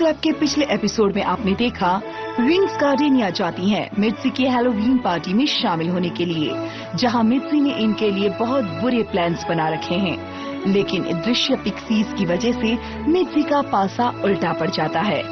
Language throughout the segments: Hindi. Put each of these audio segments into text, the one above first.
क्लब के पिछले एपिसोड में आपने देखा रिंग्स गार्डेनिया जाती हैं मित्सी की हैलोवीन पार्टी में शामिल होने के लिए, जहां मित्सी ने इनके लिए बहुत बुरे प्लान्स बना रखे हैं। लेकिन दृश्य पिक्सीज की वजह से मित्सी का पासा उल्टा पड़ जाता है।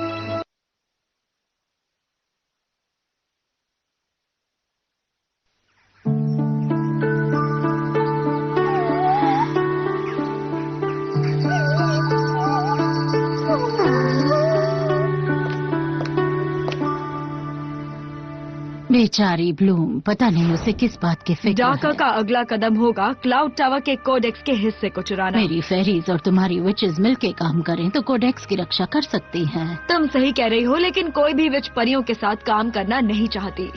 बेचारी ब्लूम, पता नहीं उसे किस बात की फिक्र डाका है। का अगला कदम होगा क्लाउड टावर के कोडेक्स के हिस्से को चुराना। मेरी फेरीज और तुम्हारी विचेस मिलके काम करें तो कोडेक्स की रक्षा कर सकती हैं। तुम सही कह रही हो, लेकिन कोई भी विच परियों के साथ काम करना नहीं चाहती।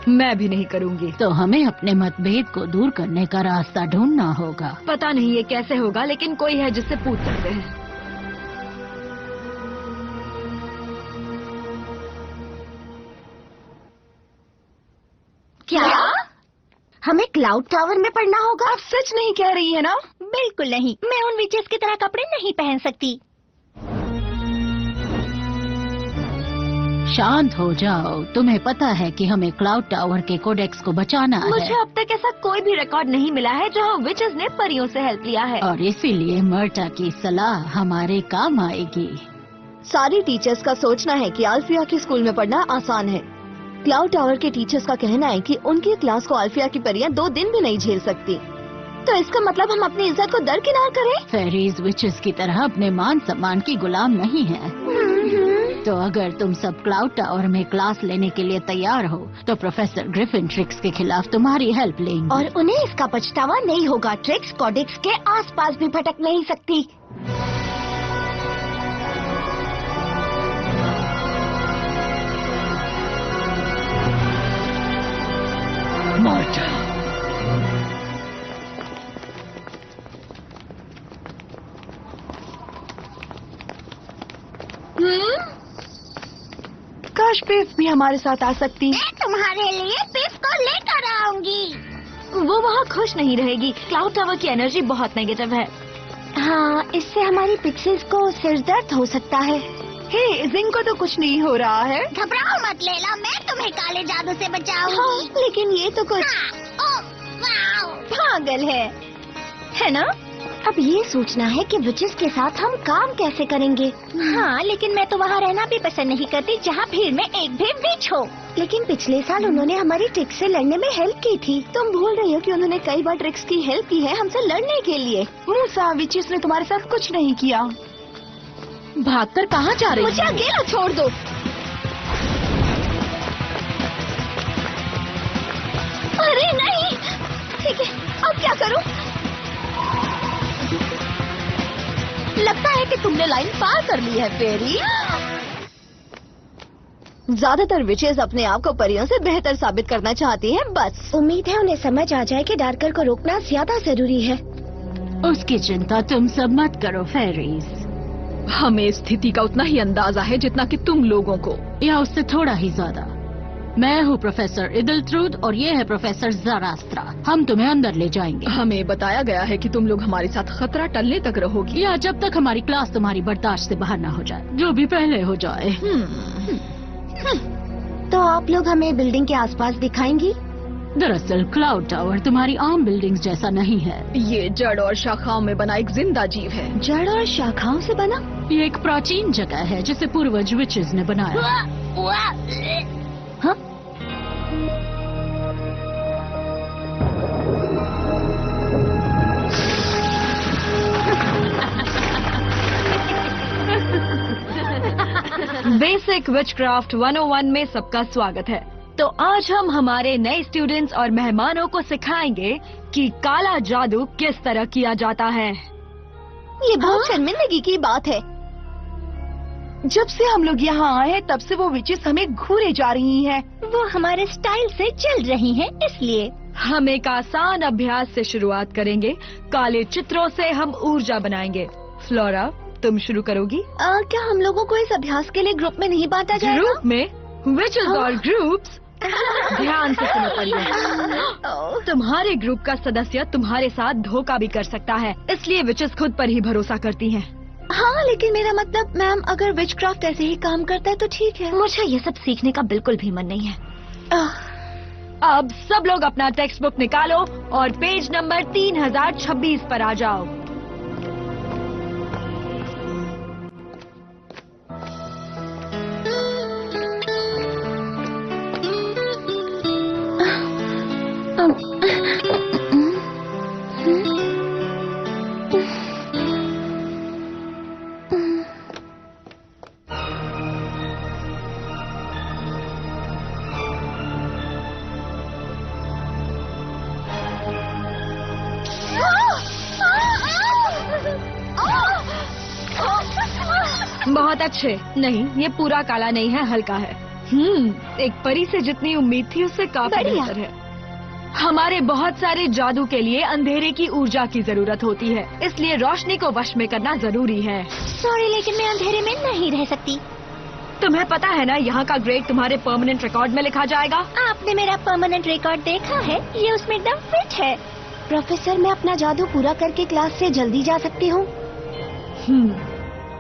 मैं भी नहीं करूंगी। तो हमें अपने मतभेद को दूर करने का रास्ता ढूंढना होगा। पता नहीं ये कैसे होगा, लेकिन कोई है जिससे पूछ सकते हैं। क्या हमें क्लाउड टावर में पढ़ना होगा? आप सच नहीं कह रही है ना? बिल्कुल नहीं, मैं उन विचेस की तरह कपड़े नहीं पहन सकती। शांत हो जाओ, तुम्हें पता है कि हमें क्लाउड टावर के कोडेक्स को बचाना मुझे है। अब तक ऐसा कोई भी रिकॉर्ड नहीं मिला है जहाँ विचेस ने परियों से हेल्प लिया है। और इसीलिए मर्टा की सलाह हमारे काम आएगी। सारी टीचर्स का सोचना है कि अल्फिया के स्कूल में पढ़ना आसान है। क्लाउड टावर के टीचर्स का कहना है कि उनकी क्लास को अल्फिया की परियां 2 दिन भी नहीं झेल सकती। तो इसका मतलब हम अपनी इज्जत को दरकिनार करें? फेरीज विचेस की तरह अपने मान सम्मान की गुलाम नहीं है। तो अगर तुम सब क्लाउड टावर में क्लास लेने के लिए तैयार हो तो प्रोफेसर ग्रिफिन ट्रिक्स के खिलाफ तुम्हारी हेल्प लेंगे। और उन्हें इसका पछतावा नहीं होगा। ट्रिक्स कोडेक्स के आसपास भी भटक नहीं सकती। मर्टा, काश पिफ भी हमारे साथ आ सकती। मैं तुम्हारे लिए पिफ को लेकर आऊंगी। वो वहाँ खुश नहीं रहेगी। क्लाउड टावर की एनर्जी बहुत नेगेटिव है। हाँ, इससे हमारी पिक्सेल्स को सिरदर्द हो सकता है। हे, जिंग को तो कुछ नहीं हो रहा है। घबराओ मत लैला, मैं तुम्हें काले जादू से बचाऊंगी। हाँ, लेकिन ये तो कुछ पागल है ना? अब ये सोचना है कि विचेस के साथ हम काम कैसे करेंगे। हाँ, लेकिन मैं तो वहाँ रहना भी पसंद नहीं करती जहाँ भीड़ में एक भी विच हो। लेकिन पिछले साल उन्होंने हमारी ट्रिक्स से लड़ने में हेल्प की थी। तुम भूल रही हो कि उन्होंने कई बार ट्रिक्स की हेल्प की है हमसे लड़ने के लिए। मूसा, विचेस ने तुम्हारे साथ कुछ नहीं किया। भागकर कहाँ जा रही? मुझे अकेला छोड़ दो। अरे नहीं, ठीक है, अब क्या करूं? लगता है कि तुमने लाइन पार कर ली है फेरी। ज्यादातर विचेस अपने आप को परियों से बेहतर साबित करना चाहती हैं। बस उम्मीद है उन्हें समझ आ जाए कि डार्कर को रोकना ज्यादा जरूरी है। उसकी चिंता तुम सब मत करो फेरीज। हमें स्थिति का उतना ही अंदाजा है जितना कि तुम लोगों को, या उससे थोड़ा ही ज्यादा। मैं हूँ प्रोफेसर इदलट्रूड और ये है प्रोफेसर ज़रास्त्रा। हम तुम्हें अंदर ले जाएंगे। हमें बताया गया है कि तुम लोग हमारे साथ खतरा टलने तक रहोगी, या जब तक हमारी क्लास तुम्हारी बर्दाश्त से बाहर ना हो जाए, जो भी पहले हो जाए। तो आप लोग हमें बिल्डिंग के आसपास दिखाएंगी? दरअसल क्लाउड टावर तुम्हारी आम बिल्डिंग्स जैसा नहीं है। ये जड़ और शाखाओं में बना एक जिंदा जीव है। जड़ और शाखाओं से बना? ये एक प्राचीन जगह है जिसे पूर्वज विचेस ने बनाया। हाँ? बेसिक विचक्राफ्ट 101 में सबका स्वागत है। तो आज हम हमारे नए स्टूडेंट्स और मेहमानों को सिखाएंगे कि काला जादू किस तरह किया जाता है। ये बहुत शर्मिंदगी की बात है। जब से हम लोग यहाँ आए हैं तब से वो विचेस हमें घूरे जा रही हैं। वो हमारे स्टाइल से चल रही हैं, इसलिए हम एक आसान अभ्यास से शुरुआत करेंगे। काले चित्रों से हम ऊर्जा बनाएंगे। फ्लोरा, तुम शुरू करोगी? क्या हम लोगों को इस अभ्यास के लिए ग्रुप में नहीं बांटा जाएगा? ग्रुप में? विचेस और ग्रुप्स? ध्यान से सुनो परियों। तुम्हारे ग्रुप का सदस्य तुम्हारे साथ धोखा भी कर सकता है, इसलिए विचेस खुद पर ही भरोसा करती हैं। हाँ, लेकिन मेरा मतलब मैम, अगर विचक्राफ्ट ऐसे ही काम करता है तो ठीक है। मुझे ये सब सीखने का बिल्कुल भी मन नहीं है। अब सब लोग अपना टेक्स्ट बुक निकालो और पेज नंबर 3026 पर आ जाओ। बहुत अच्छे। नहीं, ये पूरा काला नहीं है, हल्का है। एक परी से जितनी उम्मीद थी उससे काफी बेहतर है। हमारे बहुत सारे जादू के लिए अंधेरे की ऊर्जा की जरूरत होती है, इसलिए रोशनी को वश में करना जरूरी है। सॉरी, लेकिन मैं अंधेरे में नहीं रह सकती। तुम्हें पता है ना, यहाँ का ग्रेड तुम्हारे परमानेंट रिकॉर्ड में लिखा जाएगा। आपने मेरा परमानेंट रिकॉर्ड देखा है? ये उसमें एकदम फिट है। प्रोफेसर, मैं अपना जादू पूरा करके क्लास से जल्दी जा सकती हूँ?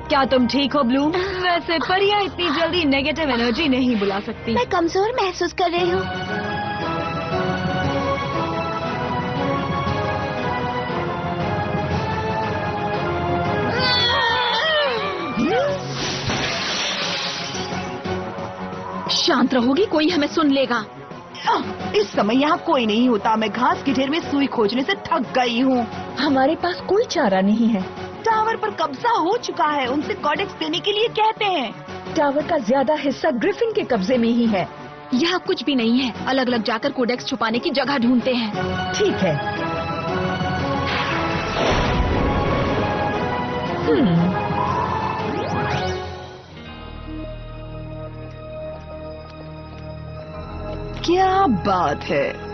क्या तुम ठीक हो ब्लूम? वैसे परियां इतनी जल्दी नेगेटिव एनर्जी नहीं बुला सकती। मैं कमजोर महसूस कर रही हूँ। शांत रहोगी? कोई हमें सुन लेगा। इस समय यहाँ कोई नहीं होता। मैं घास के ढेर में सुई खोजने से थक गई हूँ। हमारे पास कोई चारा नहीं है। टावर पर कब्जा हो चुका है। उनसे कॉडेक्स देने के लिए कहते हैं। टावर का ज्यादा हिस्सा ग्रिफिन के कब्जे में ही है। यहाँ कुछ भी नहीं है। अलग अलग जाकर कोडेक्स छुपाने की जगह ढूंढते हैं। ठीक है। क्या बात है।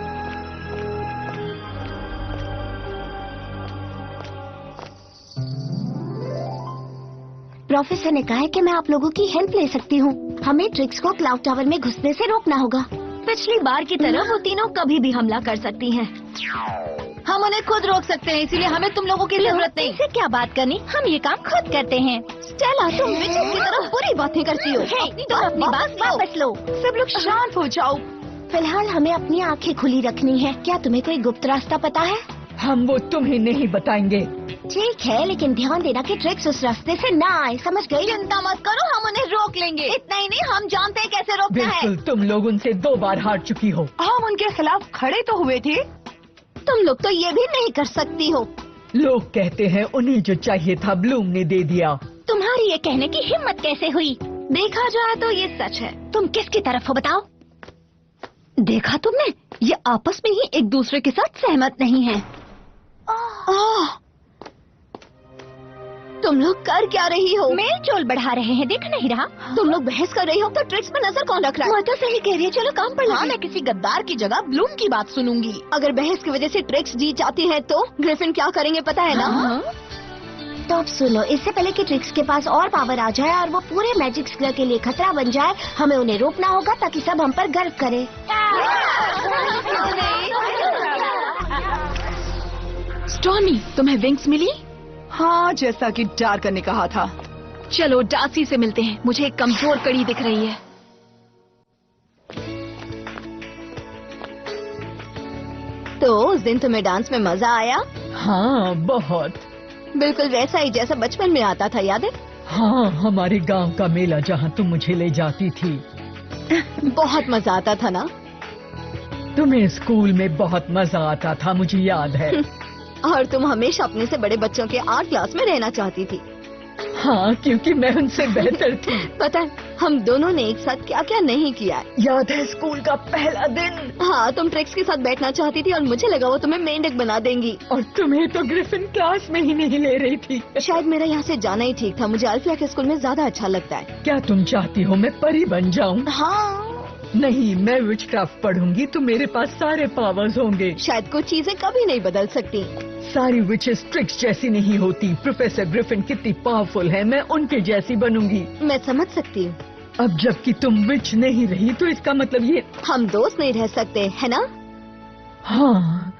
प्रोफेसर ने कहा है कि मैं आप लोगों की हेल्प ले सकती हूँ। हमें ट्रिक्स को क्लाउड टावर में घुसने से रोकना होगा। पिछली बार की तरह वो तीनों कभी भी हमला कर सकती हैं। हम उन्हें खुद रोक सकते हैं, इसीलिए हमें तुम लोगों की जरूरत नहीं। इससे क्या बात करनी, हम ये काम खुद करते हैं। स्टेला, तुम विचेस की तरफ बुरी बातें करती हो। तुम अपनी बात वापस लो। सब लोग शांत हो जाओ। फिलहाल हमें अपनी आंखें खुली रखनी है। क्या तुम्हें कोई गुप्त रास्ता पता है? हम वो तुम्हें नहीं बताएंगे। ठीक है, लेकिन ध्यान देना कि ट्रिक्स उस रास्ते से ना आए, समझ गई? चिंता मत करो, हम उन्हें रोक लेंगे। इतना ही नहीं, हम जानते हैं कैसे रोकना है। बिल्कुल, तुम लोग उनसे 2 बार हार चुकी हो। हम उनके खिलाफ खड़े तो हुए थे। तुम लोग तो ये भी नहीं कर सकती हो। लोग कहते हैं उन्हें जो चाहिए था ब्लूम ने दे दिया। तुम्हारी ये कहने की हिम्मत कैसे हुई? देखा जाए तो ये सच है। तुम किसकी तरफ हो बताओ? देखा तुमने? ये आपस में ही एक दूसरे के साथ सहमत नहीं है। तुम लोग कर क्या रही हो? मेल जोल बढ़ा रहे हैं, देख नहीं रहा? तुम लोग बहस कर रही हो तो ट्रिक्स पर नजर कौन रख रहा है? वो तो सही कह रही है, चलो काम पर लगे। हाँ, मैं किसी गद्दार की जगह ब्लूम की बात सुनूंगी। अगर बहस की वजह से ट्रिक्स जीत जाती है तो ग्रिफिन क्या करेंगे पता है ना? हाँ? तो अब सुनो, इससे पहले कि ट्रिक्स के पास और पावर आ जाए और वो पूरे मैजिक स्क्वेयर के लिए खतरा बन जाए, हमें उन्हें रोकना होगा ताकि सब हम पर गर्व करें। स्टॉर्मी, तुम्हें विंग्स मिली? हाँ, जैसा कि डार्कर ने कहा था। चलो डार्सी से मिलते हैं। मुझे एक कमजोर कड़ी दिख रही है। तो उस दिन तुम्हें डांस में मजा आया? हाँ, बहुत। बिल्कुल वैसा ही जैसा बचपन में आता था, याद है? हाँ, हमारे गांव का मेला जहाँ तुम मुझे ले जाती थी। बहुत मजा आता था ना? तुम्हें स्कूल में बहुत मजा आता था, मुझे याद है। और तुम हमेशा अपने से बड़े बच्चों के आर्ट क्लास में रहना चाहती थी। हाँ, क्योंकि मैं उनसे बेहतर थी। पता है, हम दोनों ने एक साथ क्या क्या नहीं किया। याद है स्कूल का पहला दिन? हाँ, तुम ट्रिक्स के साथ बैठना चाहती थी और मुझे लगा वो तुम्हें मेंढक बना देंगी। और तुम्हें तो ग्रिफिन क्लास में ही नहीं ले रही थी। शायद मेरा यहाँ से जाना ही ठीक था। मुझे अल्फिया के स्कूल में ज्यादा अच्छा लगता है। क्या तुम चाहती हो मैं परी बन जाऊँ? हाँ। नहीं, मैं विचक्राफ्ट पढ़ूंगी तो मेरे पास सारे पावर्स होंगे। शायद कुछ चीजें कभी नहीं बदल सकती। सारी विचेस ट्रिक्स जैसी नहीं होती। प्रोफेसर ग्रिफिन कितनी पावरफुल है, मैं उनके जैसी बनूंगी। मैं समझ सकती हूँ। अब जबकि तुम विच नहीं रही तो इसका मतलब ये हम दोस्त नहीं रह सकते, है ना? हाँ।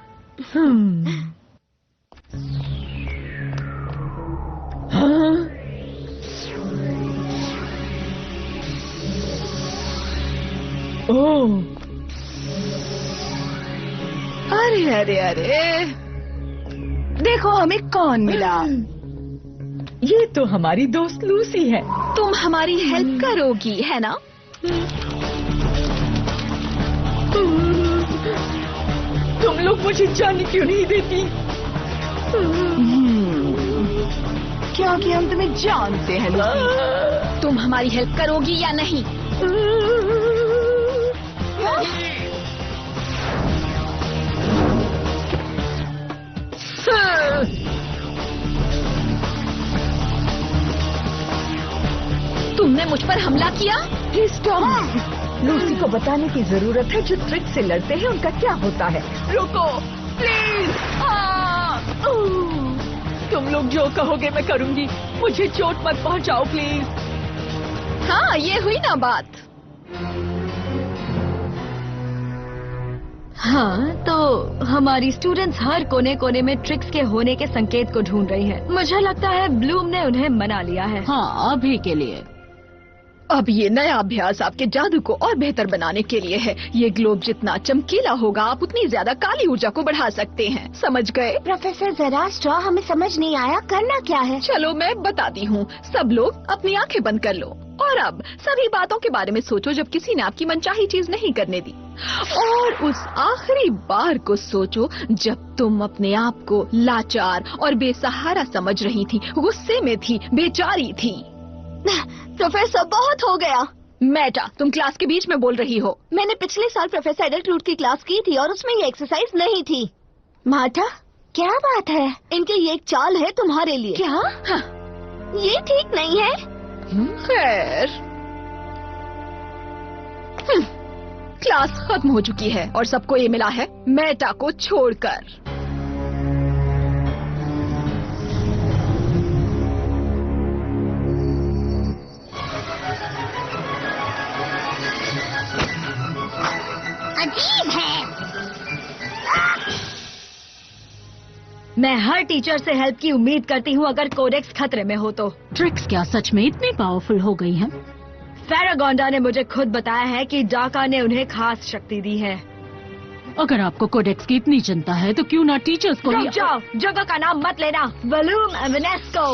हाँ, ओह, अरे अरे अरे, देखो हमें कौन मिला। ये तो हमारी दोस्त लूसी है। तुम हमारी हेल्प करोगी, है ना? तुम लोग मुझे जाने क्यों नहीं देती? क्योंकि हम तुम्हें जानते हैं लूसी। तुम हमारी हेल्प करोगी या नहीं? तुमने मुझ पर हमला किया? लूसी को बताने की जरूरत है जो ट्रिक से लड़ते हैं उनका क्या होता है। रुको प्लीज। तुम लोग जो कहोगे मैं करूंगी। मुझे चोट मत पहुंचाओ प्लीज। हाँ, ये हुई ना बात। हाँ, तो हमारी स्टूडेंट्स हर कोने कोने में ट्रिक्स के होने के संकेत को ढूंढ रही हैं। मुझे लगता है ब्लूम ने उन्हें मना लिया है। हाँ, अभी के लिए। अब ये नया अभ्यास आपके जादू को और बेहतर बनाने के लिए है। ये ग्लोब जितना चमकीला होगा, आप उतनी ज्यादा काली ऊर्जा को बढ़ा सकते हैं। समझ गए? प्रोफेसर ज़रास्ट्रा, हमें समझ नहीं आया, करना क्या है? चलो मैं बताती हूँ। सब लोग अपनी आंखें बंद कर लो और अब सभी बातों के बारे में सोचो जब किसी ने आपकी मनचाही चीज नहीं करने दी। और उस आखिरी बार को सोचो जब तुम अपने आप को लाचार और बेसहारा समझ रही थी, गुस्से में थी, बेचारी थी। प्रोफेसर, बहुत हो गया। मैटा, तुम क्लास के बीच में बोल रही हो। मैंने पिछले साल प्रोफेसर एडल्टरूट की क्लास की थी और उसमें ये एक्सरसाइज नहीं थी। मार्टा, क्या बात है? इनके ये एक चाल है तुम्हारे लिए। क्या? हाँ। ये ठीक नहीं है। खैर, क्लास खत्म हो चुकी है और सबको ये मिला है मैटा को छोड़कर। अजीब है। मैं हर टीचर से हेल्प की उम्मीद करती हूँ अगर कोडेक्स खतरे में हो तो। ट्रिक्स क्या सच में इतनी पावरफुल हो गई हैं? फेरागोंडा ने मुझे खुद बताया है कि डाका ने उन्हें खास शक्ति दी है। अगर आपको कोडेक्स की इतनी चिंता है तो क्यों ना टीचर्स को रुक ही... जाओ, जगह का नाम मत लेना। वलूम एवेनेस्को।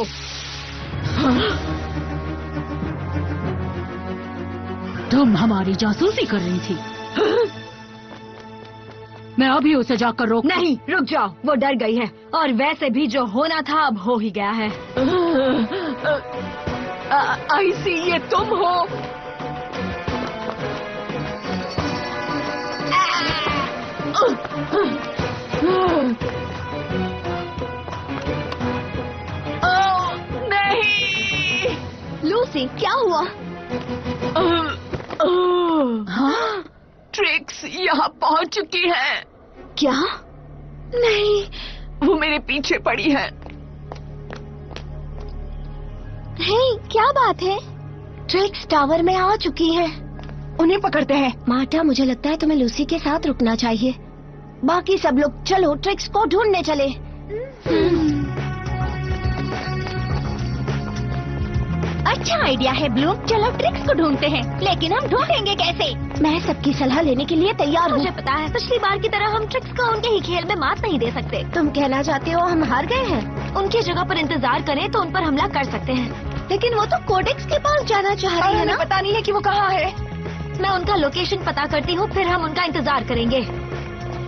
तुम हमारी जासूसी कर रही थी। मैं अभी उसे जाकर रोक... नहीं, रुक जाओ, वो डर गई है और वैसे भी जो होना था अब हो ही गया है। आईसी, ये तुम हो? नहीं। लूसी, क्या हुआ? हाँ? ट्रिक्स यहाँ पहुँच चुकी है। क्या? नहीं, वो मेरे पीछे पड़ी है। हे, क्या बात है? ट्रिक्स टावर में आ चुकी है। उन्हें पकड़ते हैं। मार्टा, मुझे लगता है तुम्हें लूसी के साथ रुकना चाहिए। बाकी सब लोग चलो ट्रिक्स को ढूंढने चले। अच्छा आइडिया है ब्लूम, चलो ट्रिक्स को ढूंढते हैं। लेकिन हम ढूंढेंगे कैसे? मैं सबकी सलाह लेने के लिए तैयार हूँ। मुझे पता है, पिछली बार की तरह हम ट्रिक्स को उनके ही खेल में मात नहीं दे सकते। तुम कहना चाहते हो हम हार गए हैं? उनकी जगह पर इंतजार करें तो उन पर हमला कर सकते हैं। लेकिन वो तो कोडेक्स के पास जाना चाह रही है ना? पता नहीं है कि वो कहाँ है। मैं उनका लोकेशन पता करती हूँ, फिर हम उनका इंतजार करेंगे।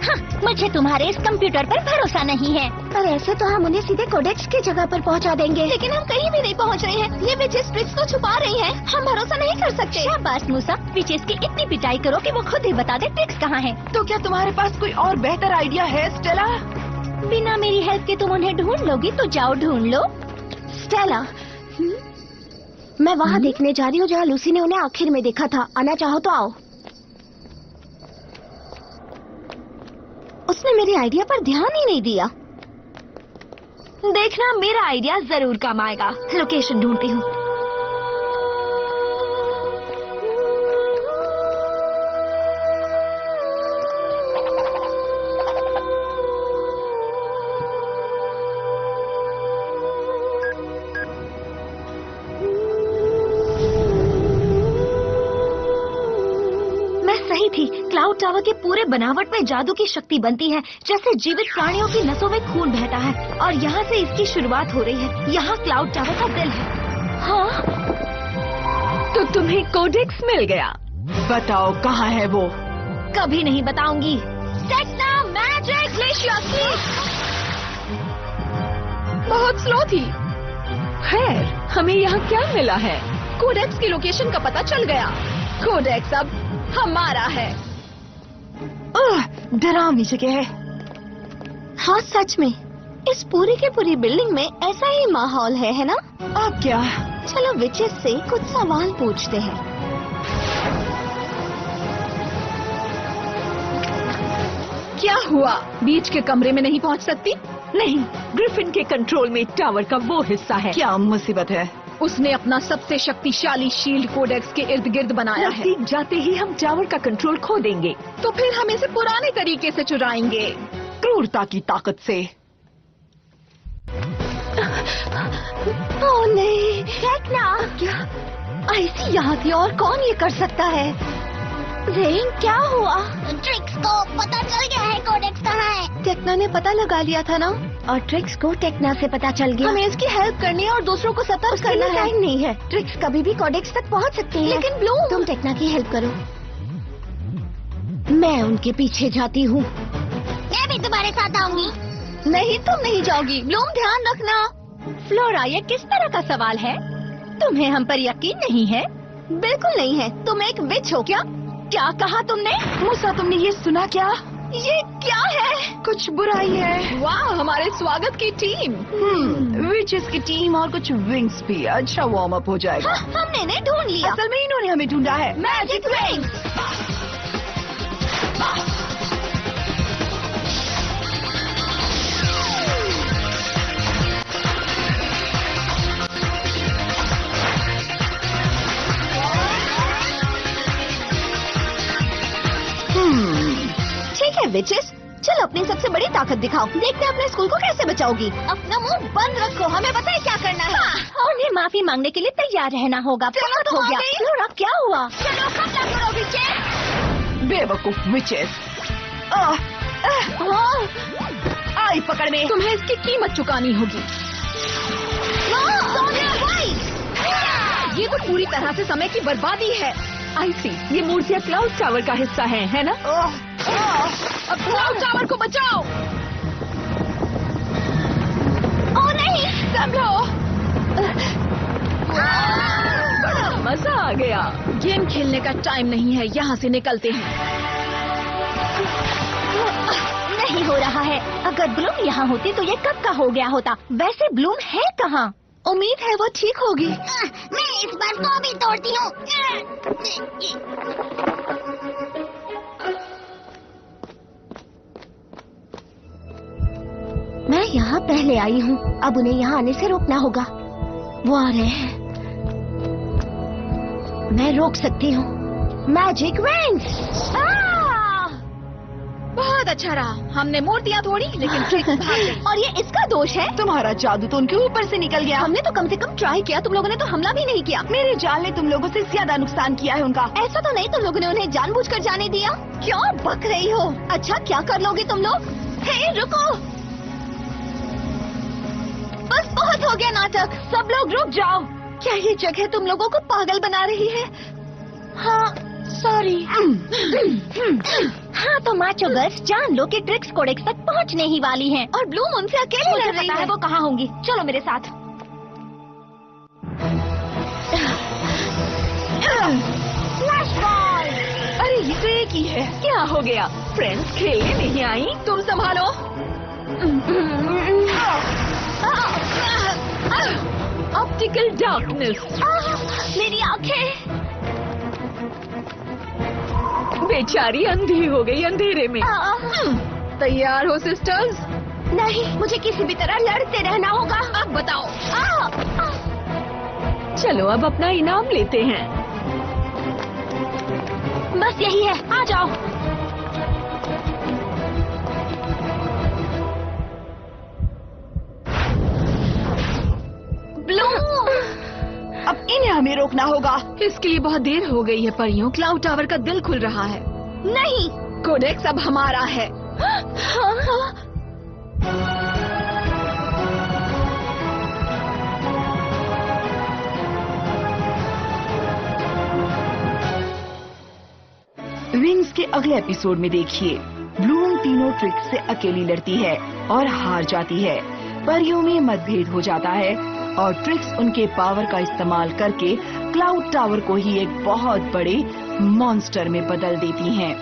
हाँ, मुझे तुम्हारे इस कंप्यूटर पर भरोसा नहीं है। पर ऐसे तो हम उन्हें सीधे कोडेक्स की जगह पर पहुँचा देंगे। लेकिन हम कहीं भी नहीं पहुँच रहे हैं। ये विचेस ट्रिक्स को छुपा रही हैं। हम भरोसा नहीं कर सकते। शाबाश मूसा, विचेस की इतनी पिटाई करो कि वो खुद ही बता दे ट्रिक्स कहाँ हैं। तो क्या तुम्हारे पास कोई और बेहतर आइडिया है स्टेला? बिना मेरी हेल्प के तुम उन्हें ढूंढ लोगी तो जाओ ढूंढ लो। स्टेला, मैं वहाँ देखने जा रही हूँ जहाँ लूसी ने उन्हें आखिर में देखा था। आना चाहो तो आओ। उसने मेरे आइडिया पर ध्यान ही नहीं दिया। देखना, मेरा आइडिया जरूर काम आएगा। लोकेशन ढूंढती हूँ। मैं सही क्लाउड टावर के पूरे बनावट में जादू की शक्ति बनती है, जैसे जीवित प्राणियों की नसों में खून बहता है। और यहाँ से इसकी शुरुआत हो रही है। यहाँ क्लाउड टावर का दिल है। हाँ, तो तुम्हें कोडेक्स मिल गया। बताओ कहाँ है वो? कभी नहीं बताऊंगी। Tekna magic glacier. बहुत स्लो थी। खैर, हमें यहाँ क्या मिला है? कोडेक्स की लोकेशन का पता चल गया। कोडेक्स अब हमारा है। डरावनी जगह है। हाँ सच में, इस पूरी की पूरी बिल्डिंग में ऐसा ही माहौल है ना? अब क्या? चलो विचेस से कुछ सवाल पूछते हैं। क्या हुआ? बीच के कमरे में नहीं पहुंच सकती? नहीं, ग्रिफिन के कंट्रोल में टावर का वो हिस्सा है। क्या मुसीबत है? उसने अपना सबसे शक्तिशाली शील्ड कोडेक्स के इर्द गिर्द बनाया है। जाते ही हम टावर का कंट्रोल खो देंगे, तो फिर हम इसे पुराने तरीके से चुराएंगे, क्रूरता की ताकत से। ओह नहीं, टेक्ना। क्या ऐसी यहाँ थी और कौन ये कर सकता है? रेन, क्या हुआ? ट्रिक्स को पता चल गया है कोडेक्स कहाँ है। टेक्ना ने पता लगा लिया था ना, और ट्रिक्स को टेक्ना से पता चल गया। हमें इसकी हेल्प करनी है और दूसरों को सतर्क करना है। टाइम नहीं है। ट्रिक्स कभी भी कोडेक्स तक पहुंच सकती है। लेकिन ब्लूम, तुम टेक्ना की हेल्प करो। मैं उनके पीछे जाती हूँ। मैं भी तुम्हारे साथ आऊंगी। नहीं, तुम नहीं जाओगी। ब्लूम, ध्यान रखना। फ्लोरा, ये किस तरह का सवाल है? तुम्हें हम पर यकीन नहीं है? बिल्कुल नहीं है। तुम एक विच हो क्या? क्या कहा तुमने? मूसा, तुमने ये सुना क्या? ये क्या है? कुछ बुराई है। वाह, हमारे स्वागत की टीम। विचेस की टीम और कुछ विंग्स भी। अच्छा वार्म अप हो जाएगा। हाँ, हमने इन्हें ढूंढ लिया। असल में इन्होंने हमें ढूंढा है। Magic wings. ठीक है विचेस, चलो अपनी सबसे बड़ी ताकत दिखाओ। देखते हैं अपने स्कूल को कैसे बचाओगी। अपना मुंह बंद रखो, हमें पता है क्या करना है। और उन्हें माफी मांगने के लिए तैयार रहना होगा। बहुत हो गया। फ्लोरा, क्या हुआ? चलो कब करो विचेस। बेवकूफ विचेस। आई पकड़ में। तुम्हें इसकी कीमत चुकानी होगी। ये तो पूरी तरह से समय की बर्बादी है। आई सी, ये मूर्तियाँ क्लाउड टावर का हिस्सा है ना? अब क्लाउड टावर को बचाओ। ओ नहीं, संभलो। बड़ा मजा आ गया। गेम खेलने का टाइम नहीं है, यहाँ से निकलते हैं। नहीं हो रहा है। अगर ब्लूम यहाँ होती तो ये कब का हो गया होता। वैसे ब्लूम है कहाँ? उम्मीद है वो ठीक होगी। मैं इस बार को भी तोड़ती हूँ। मैं यहाँ पहले आई हूँ, अब उन्हें यहाँ आने से रोकना होगा। वो आ रहे हैं। मैं रोक सकती हूँ। Magic wings. बहुत अच्छा रहा। हमने मूर्तियाँ तोड़ी, लेकिन ट्रिक्स भाग गई। और ये इसका दोष है? तुम्हारा जादू तो उनके ऊपर से निकल गया। हमने तो कम से कम ट्राई किया, तुम लोगों ने तो हमला भी नहीं किया। मेरे जाल ने तुम लोगों से ज्यादा नुकसान किया है उनका। ऐसा तो नहीं, तुम लोगों ने उन्हें जानबूझकर जाने दिया। क्यों बक रही हो? अच्छा, क्या कर लोगे तुम लोग? हे रुको, बस बहुत हो गया नाटक। सब लोग रुक जाओ। क्या ये जगह तुम लोगों को पागल बना रही है? हाँ सॉरी। हाँ तो माचो गर्ल्स, जान लो कि ट्रिक्स कोडेक्स तक पहुंचने ही वाली हैं। और ब्लूम उनसे अकेले लड़ रही है। वो कहाँ होंगी? चलो मेरे साथ। Flash ball. अरे ये तो एक ही है। क्या हो गया? फ्रेंड्स खेलने नहीं आई? तुम संभालो। Optical darkness. मेरी आंखें। बेचारी अंधी हो गई अंधेरे में। तैयार हो सिस्टर्स? नहीं, मुझे किसी भी तरह लड़ते रहना होगा। अब बताओ। चलो अब अपना इनाम लेते हैं। बस यही है, आ जाओ। अब इन्हें हमें रोकना होगा। इसके लिए बहुत देर हो गई है परियों। क्लाउड टावर का दिल खुल रहा है। नहीं। कोडेक्स अब हमारा है। विंग्स के अगले एपिसोड में देखिए, ब्लूम तीनों ट्रिक्स से अकेली लड़ती है और हार जाती है। परियों में मतभेद हो जाता है और ट्रिक्स उनके पावर का इस्तेमाल करके क्लाउड टावर को ही एक बहुत बड़े मॉन्स्टर में बदल देती हैं।